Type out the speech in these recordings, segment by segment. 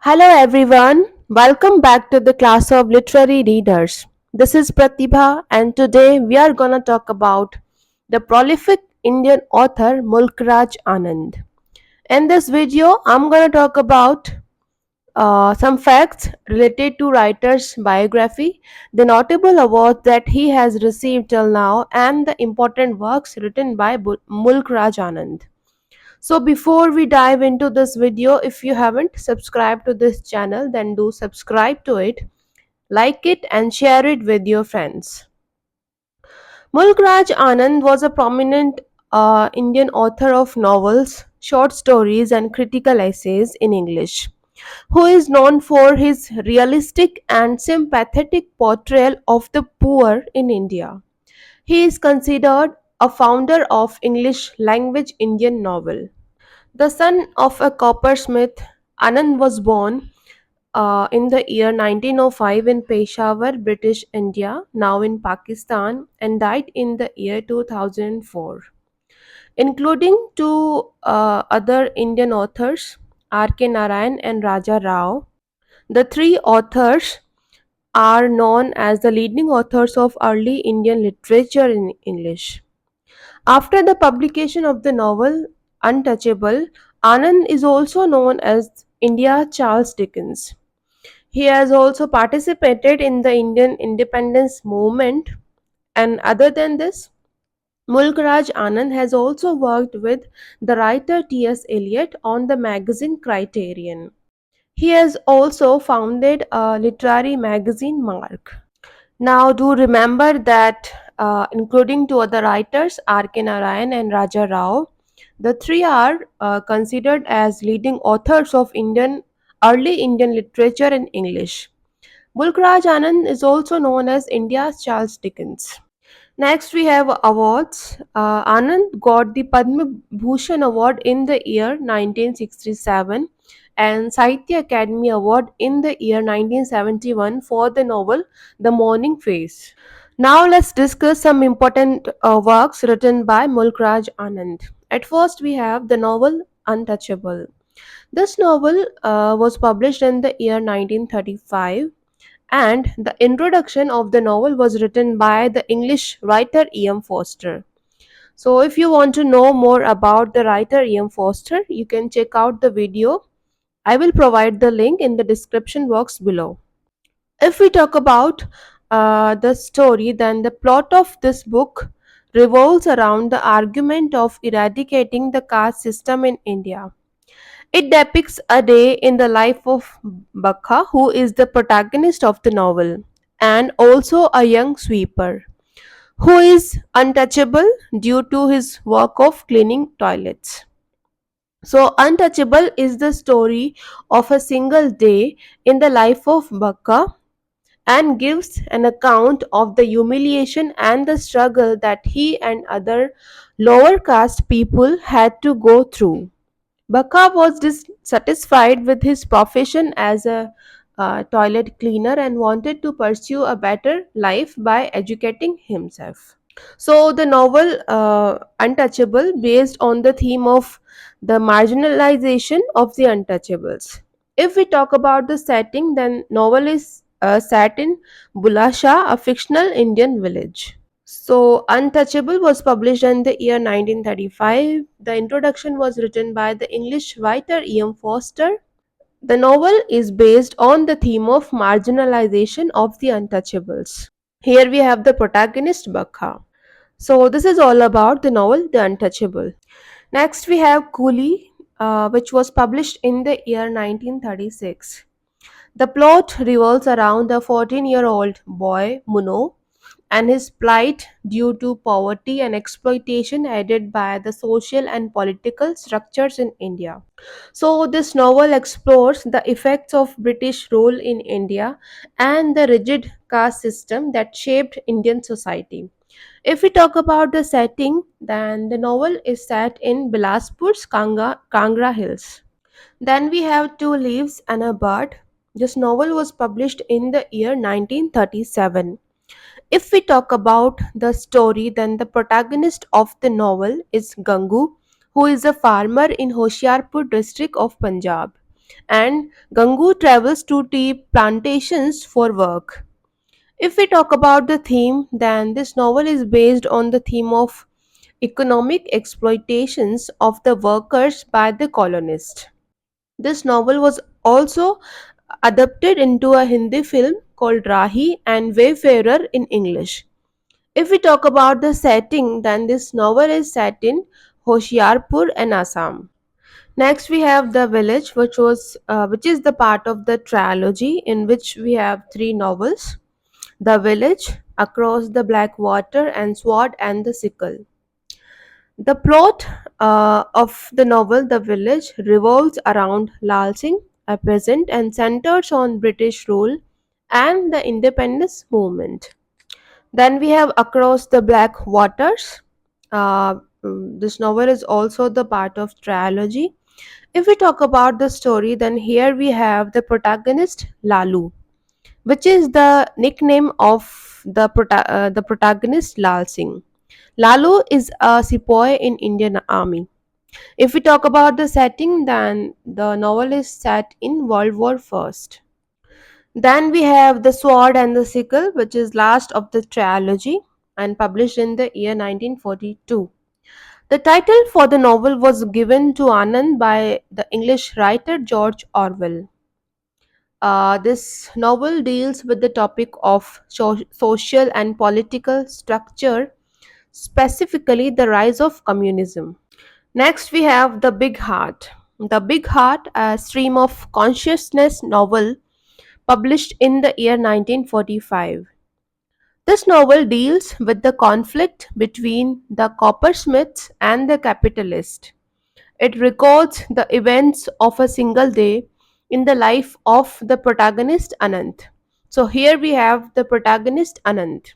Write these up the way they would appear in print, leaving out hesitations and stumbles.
Hello everyone, welcome back to the class of literary readers. This is Pratibha, and today we are gonna talk about the prolific Indian author Mulk Raj Anand. In this video, I'm gonna talk about some facts related to writer's biography, the notable awards that he has received till now, and the important works written by Mulk Raj Anand. So before we dive into this video, if you haven't subscribed to this channel, then do subscribe to it, like it and share it with your friends. Mulk Raj Anand was a prominent Indian author of novels, short stories and critical essays in English, who is known for his realistic and sympathetic portrayal of the poor in India. He is considered a founder of English language Indian novel. The son of a coppersmith, Anand was born in the year 1905 in Peshawar, British India, now in Pakistan, and died in the year 2004. Including two other Indian authors, R.K. Narayan and Raja Rao. The three authors are known as the leading authors of early Indian literature in English. After the publication of the novel Untouchable, Anand is also known as India Charles Dickens. He has also participated in the Indian independence movement, and other than this, Mulk Raj Anand has also worked with the writer T.S. Eliot on the magazine Criterion. He has also founded a literary magazine Mark. Now, do remember that, including two other writers, R.K. Narayan and Raja Rao, the three are considered as leading authors of early Indian literature in English. Mulk Raj Anand is also known as India's Charles Dickens. Next, we have awards. Anand got the Padma Bhushan Award in the year 1967 and Sahitya Academy Award in the year 1971 for the novel The Morning Face. Now, let's discuss some important works written by Mulk Raj Anand. At first, we have the novel Untouchable. This novel was published in the year 1935, and the introduction of the novel was written by the English writer E.M. Forster. So, if you want to know more about the writer E.M. Forster, you can check out the video. I will provide the link in the description box below. If we talk about the story, then the plot of this book revolves around the argument of eradicating the caste system in India. It depicts a day in the life of Bakha, who is the protagonist of the novel, and also a young sweeper who is untouchable due to his work of cleaning toilets. So, Untouchable is the story of a single day in the life of Bakha and gives an account of the humiliation and the struggle that he and other lower caste people had to go through. Baka was dissatisfied with his profession as a toilet cleaner and wanted to pursue a better life by educating himself. So, the novel Untouchable, based on the theme of the marginalization of the untouchables. If we talk about the setting, then novel is set in Bulasha, a fictional Indian village. So, Untouchable was published in the year 1935. The introduction was written by the English writer E.M. Forster. The novel is based on the theme of marginalization of the untouchables. Here we have the protagonist Bakha. So, this is all about the novel The Untouchable. Next, we have Coolie, which was published in the year 1936. The plot revolves around a 14-year-old boy, Muno, and his plight due to poverty and exploitation aided by the social and political structures in India. So, this novel explores the effects of British rule in India and the rigid caste system that shaped Indian society. If we talk about the setting, then the novel is set in Bilaspur's Kangra Hills. Then we have Two Leaves and a Bird. This novel was published in the year 1937. If we talk about the story, then the protagonist of the novel is Gangu, who is a farmer in Hoshiarpur district of Punjab. and Gangu travels to tea plantations for work. If we talk about the theme, then this novel is based on the theme of economic exploitations of the workers by the colonists. This novel was also adapted into a Hindi film called Rahi and Wayfarer in English. If we talk about the setting, then this novel is set in Hoshiarpur and Assam. Next, we have The Village, which is the part of the trilogy in which we have three novels: The Village, Across the Black Water, and Sword and the Sickle. The plot of the novel The Village revolves around Lal Singh, a peasant, and centers on British rule and the independence movement. Then we have Across the Black Waters. This novel is also the part of trilogy. If we talk about the story, then here we have the protagonist Lalu, which is the nickname of the protagonist Lal Singh. Lalu is a sepoy in Indian Army. If we talk about the setting, then the novel is set in World War First. Then we have The Sword and the Sickle, which is last of the trilogy and published in the year 1942. The title for the novel was given to Anand by the English writer George Orwell. This novel deals with the topic of social and political structure, specifically the rise of communism. Next, we have The Big Heart. The Big Heart, a stream of consciousness novel published in the year 1945. This novel deals with the conflict between the coppersmiths and the capitalists. It records the events of a single day in the life of the protagonist Anand. So here we have the protagonist Anand,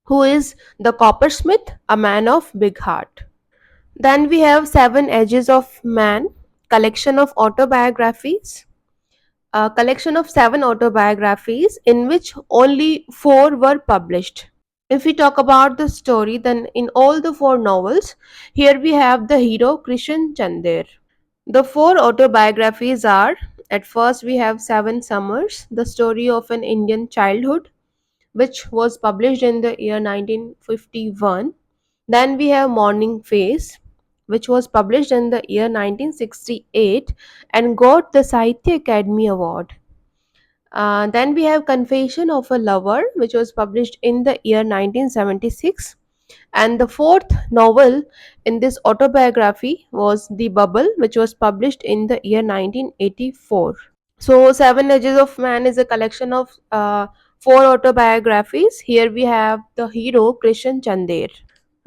who is the coppersmith, a man of big heart. Then we have Seven Edges of Man, collection of autobiographies. A collection of seven autobiographies in which only four were published. If we talk about the story, then in all the four novels, here we have the hero Krishan Chandler. The four autobiographies are: at first, we have Seven Summers, the story of an Indian childhood, which was published in the year 1951. Then we have Morning Face, which was published in the year 1968 and got the Sahitya Academy Award. Then we have Confession of a Lover, which was published in the year 1976. And the fourth novel in this autobiography was The Bubble, which was published in the year 1984. So, Seven Edges of Man is a collection of four autobiographies. Here we have the hero Krishan Chandler.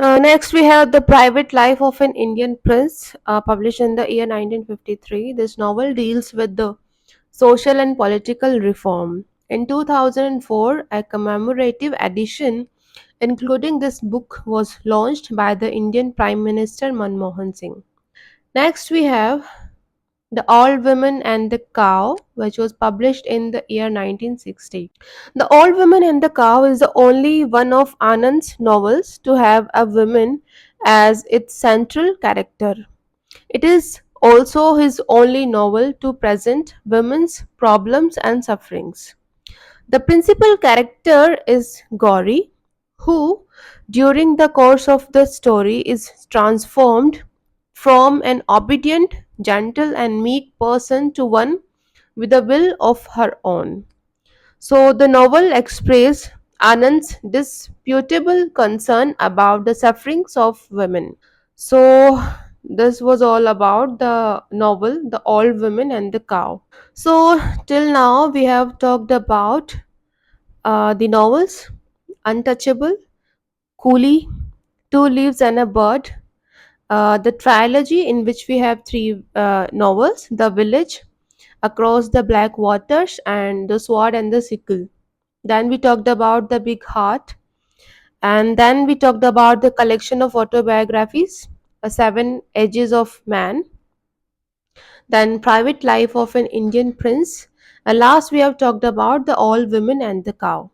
Next, we have The Private Life of an Indian Prince, published in the year 1953. This novel deals with the social and political reform. In 2004, a commemorative edition including this book was launched by the Indian Prime Minister Manmohan Singh. Next, we have The Old Woman and the Cow, which was published in the year 1960. The Old Woman and the Cow is the only one of Anand's novels to have a woman as its central character. It is also his only novel to present women's problems and sufferings. The principal character is Gauri, who, during the course of the story, is transformed from an obedient, gentle, and meek person to one with a will of her own. So, the novel expresses Anand's disputable concern about the sufferings of women. So, this was all about the novel The Old Woman and the Cow. So, till now, we have talked about the novels Untouchable, Coolie, Two Leaves and a Bird, the trilogy in which we have three novels: The Village, Across the Black Waters, and The Sword and the Sickle. Then we talked about The Big Heart, and then we talked about the collection of autobiographies, Seven Edges of Man, then Private Life of an Indian Prince, and last we have talked about The All Women and the Cow.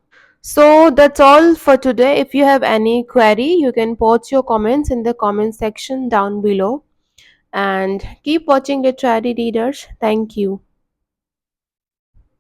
So that's all for today. If you have any query, you can post your comments in the comment section down below. And keep watching Literary Readers. Thank you.